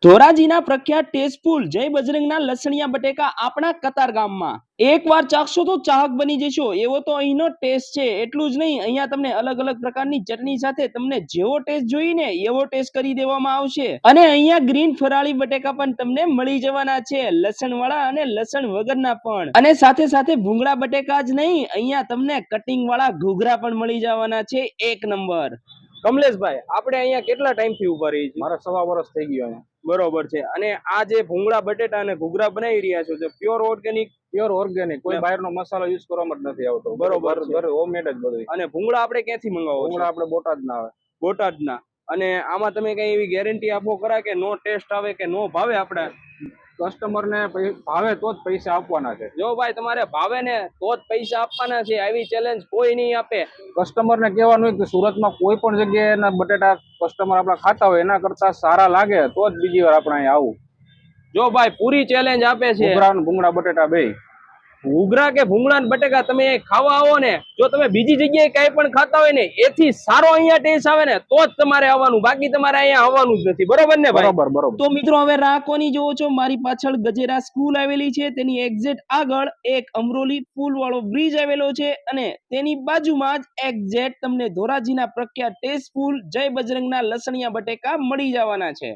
ધોરાજીના પ્રખ્યાત ટેસ્ટફુલ જય બજરંગના લસણિયા બટેકા આપણા કતારગામમાં એકવાર ચાખશો તો ચાહક બની જશો એવો તો અહીંનો ટેસ્ટ છે। એટલું જ નહીં, અહીંયા તમને અલગ અલગ પ્રકારની ચટણી સાથે તમને જેવો ટેસ્ટ જોઈને એવો ટેસ્ટ કરી દેવામાં આવશે। અને અહીંયા ગ્રીન ફરાળી બટેકા પણ તમને મળી જવાના છે, લસણ વાળા અને લસણ વગરના પણ। અને સાથે સાથે ભૂંગળા બટેકા જ નહીં, અહીંયા તમને કટિંગ વાળા ઘૂઘરા પણ મળી જવાના છે, એક નંબર। કમલેશભાઈ, આપણે અહીંયા કેટલા ટાઈમથી ઉભા રહી છીએ? મારા 1.5 વર્ષ થઈ ગયો અહીંયા। બરોબર છે। અને આ જે ભૂંગળા બટેટા અને ઘૂઘરા બનાવી રહ્યા છો તે પ્યોર ઓર્ગેનિક? પ્યોર ઓર્ગેનિક, કોઈ બહારનો મસાલો યુઝ કરવામાં જ નથી આવતો। બરોબર છે। ઘરે હોમમેડ જ બધું। અને ભૂંગળા આપણે ક્યાંથી મંગાવો છો? ભૂંગળા આપણે બોટાદના આવે। બોટાદના। અને આમાં તમે કઈ એવી ગેરંટી આપો ખરા કે નો ટેસ્ટ આવે કે નો ભાવે? આપણે કસ્ટમરને ભાવે તો જ પૈસા આપવાના છે। જો ભાઈ તમારે ભાવે ને તો જ પૈસા આપવાના છે, આવી ચેલેન્જ કોઈ નહીં આપે। કસ્ટમરને કહેવાનું કે સુરતમાં કોઈ પણ જગ્યાએ બટેટા કસ્ટમર આપણા ખાતા હોય એના કરતા સારા લાગે તો જ બીજી વાર આપણે અહીંયા આવું। જો ભાઈ પૂરી ચેલેન્જ આપે છે। ઘૂઘરા અને ભૂંગળા બટેટા બે। ઘૂઘરા કે ભૂંગળા બટેકા તમે ખાવા આવો ને, જો તમે બીજી જગ્યાએ કઈ પણ ખાતા હોય ને એથી સારો અહીંયા ટેસ્ટ આવે ને તો જ તમારે આવવાનું, બાકી તમારે અહીંયા આવવાનું જ નથી। બરોબર ને ભાઈ? બરોબર। તો મિત્રો હવે રાખવાની જોવો છો, મારી પાછળ ગજેરા સ્કૂલ આવેલી છે, તેની એક્ઝેક્ટ આગળ એક અમરોલી પુલ વાળો બ્રિજ આવેલો છે, અને તેની બાજુમાં જ એક્ઝેક્ટ તમને ધોરાજીના પ્રખ્યાત ટેસ્ટફુલ જય બજરંગના લસણિયા બટેકા મળી જવાના છે।